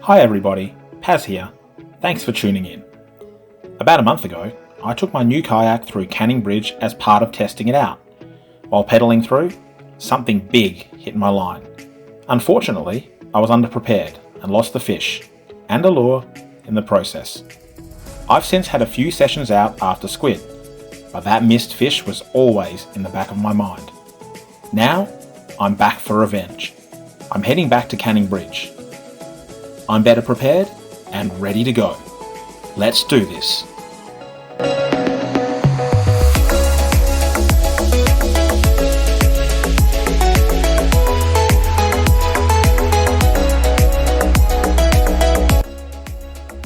Hi everybody, Paz here. Thanks for tuning in. About a month ago, I took my new kayak through Canning Bridge as part of testing it out. While pedalling through, something big hit my line. Unfortunately, I was underprepared and lost the fish and a lure in the process. I've since had a few sessions out after squid, but that missed fish was always in the back of my mind. Now, I'm back for revenge. I'm heading back to Canning Bridge. I'm better prepared and ready to go. Let's do this.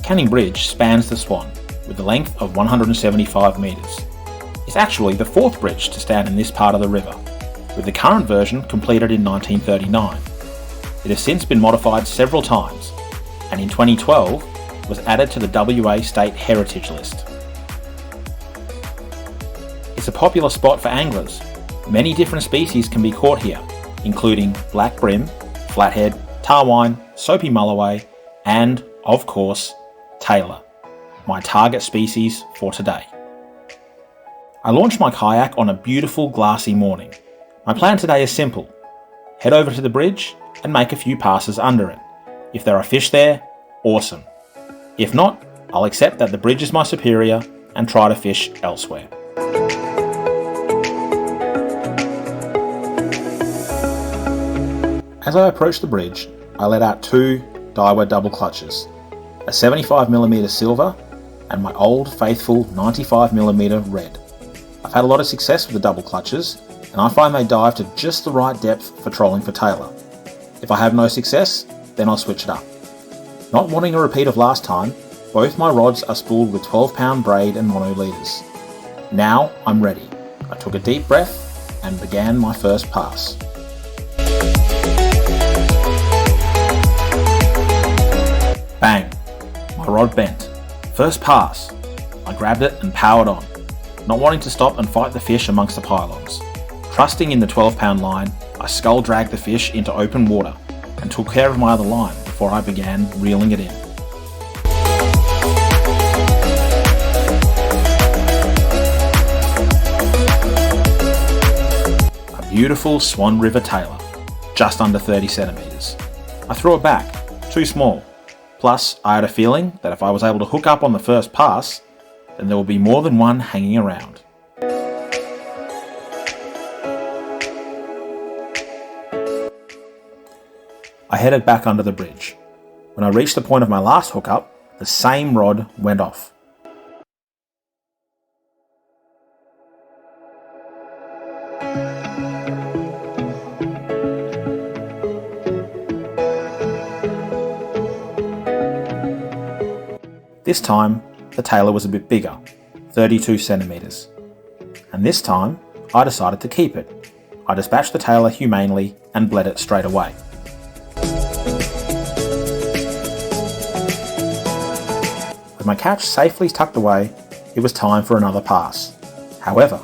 Canning Bridge spans the Swan with a length of 175 metres. It's actually the fourth bridge to stand in this part of the river, with the current version completed in 1939. It has since been modified several times, and in 2012 was added to the WA State Heritage List. It's a popular spot for anglers. Many different species can be caught here, including black brim, flathead, tarwine, soapy mulloway, and, of course, Tailor, my target species for today. I launched my kayak on a beautiful glassy morning. My plan today is simple. Head over to the bridge and make a few passes under it. If there are fish there, awesome. If not, I'll accept that the bridge is my superior and try to fish elsewhere. As I approached the bridge, I let out two Daiwa double clutches, a 75mm silver and my old faithful 95mm red. I've had a lot of success with the double clutches, and I find they dive to just the right depth for trolling for tailor. If I have no success, then I'll switch it up. Not wanting a repeat of last time, both my rods are spooled with 12-pound braid and mono leaders. Now I'm ready. I took a deep breath and began my first pass. Bang! My rod bent. First pass. I grabbed it and powered on, not wanting to stop and fight the fish amongst the pylons. Trusting in the 12-pound line, I scull dragged the fish into open water and took care of my other line before I began reeling it in. A beautiful Swan River Tailor, just under 30 centimetres. I threw it back, too small. Plus, I had a feeling that if I was able to hook up on the first pass, then there would be more than one hanging around. I headed back under the bridge. When I reached the point of my last hookup, the same rod went off. This time, the tailor was a bit bigger, 32 centimetres. And this time, I decided to keep it. I dispatched the tailor humanely and bled it straight away. With my catch safely tucked away, it was time for another pass. However,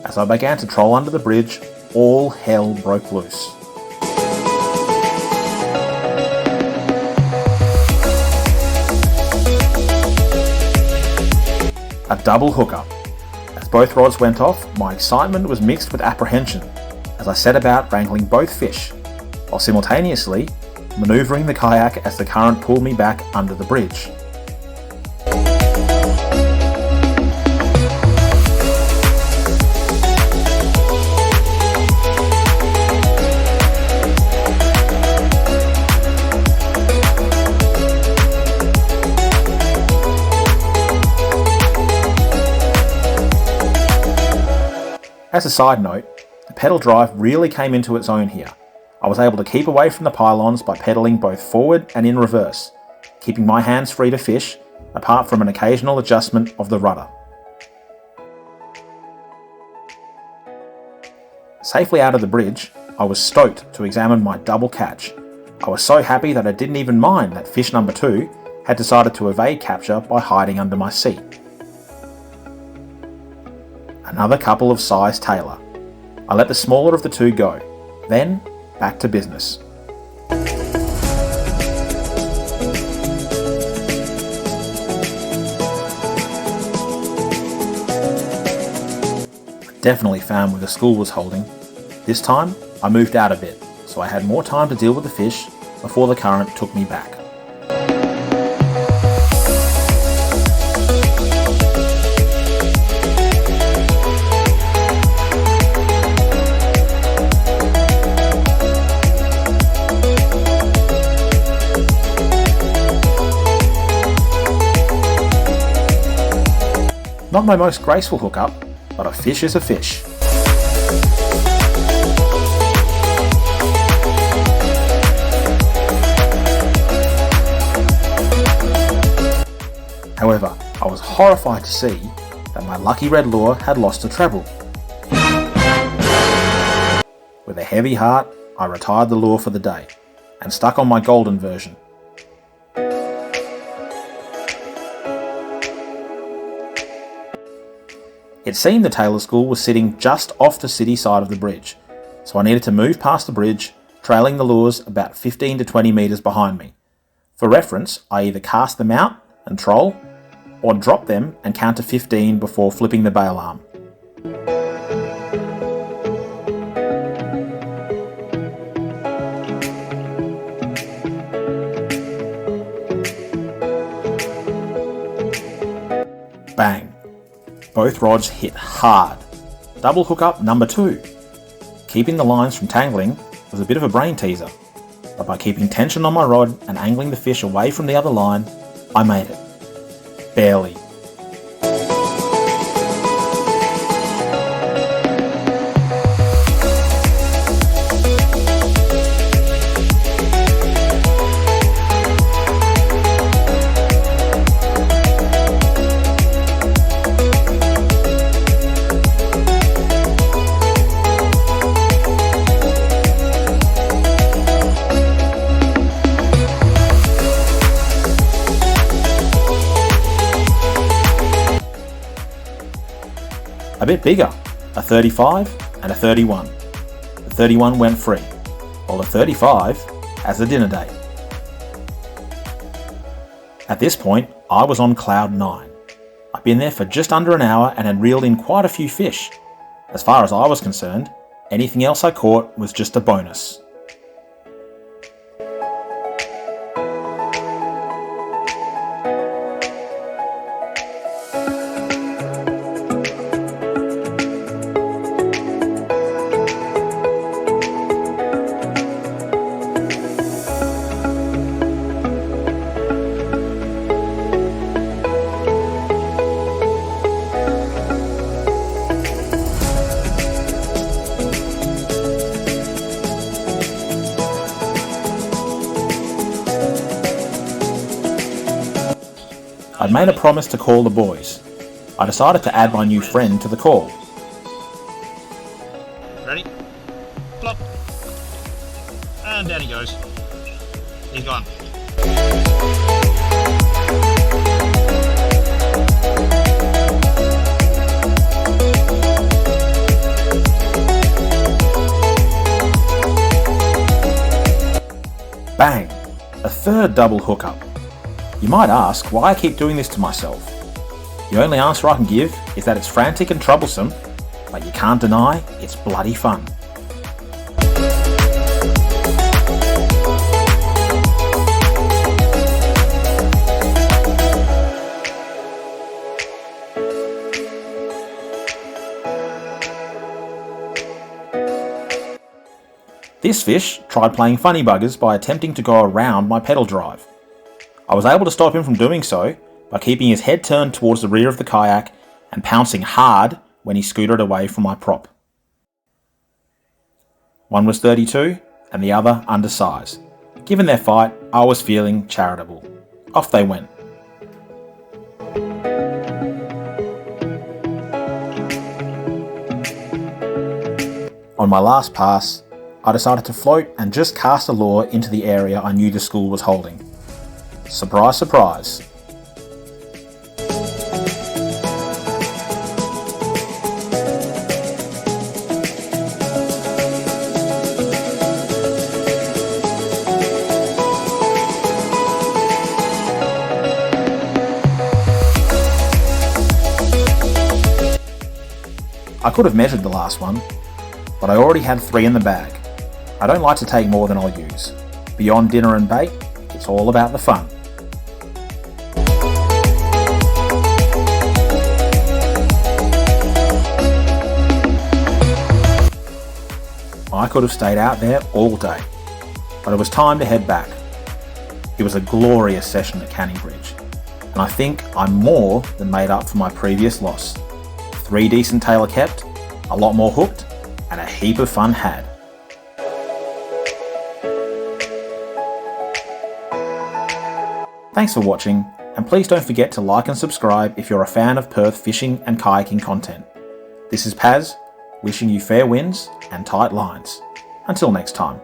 as I began to troll under the bridge, all hell broke loose. A double hookup. As both rods went off, my excitement was mixed with apprehension as I set about wrangling both fish, while simultaneously manoeuvring the kayak as the current pulled me back under the bridge. As a side note, the pedal drive really came into its own here. I was able to keep away from the pylons by pedaling both forward and in reverse, keeping my hands free to fish, apart from an occasional adjustment of the rudder. Safely out of the bridge, I was stoked to examine my double catch. I was so happy that I didn't even mind that fish number 2 had decided to evade capture by hiding under my seat. Another couple of size tailor. I let the smaller of the two go, then back to business. Definitely found where the school was holding. This time, I moved out a bit, so I had more time to deal with the fish before the current took me back. Not my most graceful hookup, but a fish is a fish. However, I was horrified to see that my lucky red lure had lost a treble. With a heavy heart, I retired the lure for the day and stuck on my golden version. It seemed the Tailor school was sitting just off the city side of the bridge, so I needed to move past the bridge, trailing the lures about 15 to 20 metres behind me. For reference, I either cast them out and troll, or drop them and count to 15 before flipping the bail arm. Bang! Both rods hit hard. Double hookup number 2. Keeping the lines from tangling was a bit of a brain teaser, but by keeping tension on my rod and angling the fish away from the other line, I made it. Barely. A bit bigger, a 35 and a 31. The 31 went free, while the 35 has a dinner date. At this point, I was on cloud 9. I'd been there for just under an hour and had reeled in quite a few fish. As far as I was concerned, anything else I caught was just a bonus. I'd made a promise to call the boys. I decided to add my new friend to the call. Ready? Plop. And down he goes. He's gone. Bang! A third double hookup. You might ask why I keep doing this to myself. The only answer I can give is that it's frantic and troublesome, but you can't deny it's bloody fun. This fish tried playing funny buggers by attempting to go around my pedal drive. I was able to stop him from doing so by keeping his head turned towards the rear of the kayak and pouncing hard when he scooted away from my prop. One was 32 and the other undersized. Given their fight, I was feeling charitable. Off they went. On my last pass, I decided to float and just cast a lure into the area I knew the school was holding. Surprise, surprise. I could have measured the last one, but I already had 3 in the bag. I don't like to take more than I'll use. Beyond dinner and bait, it's all about the fun. I could have stayed out there all day, but it was time to head back. It was a glorious session at Canning Bridge, and I think I'm more than made up for my previous loss. 3 decent tailor kept, a lot more hooked, and a heap of fun had. Thanks for watching, and please don't forget to like and subscribe if you're a fan of Perth fishing and kayaking content. This is Paz, wishing you fair winds and tight lines. Until next time.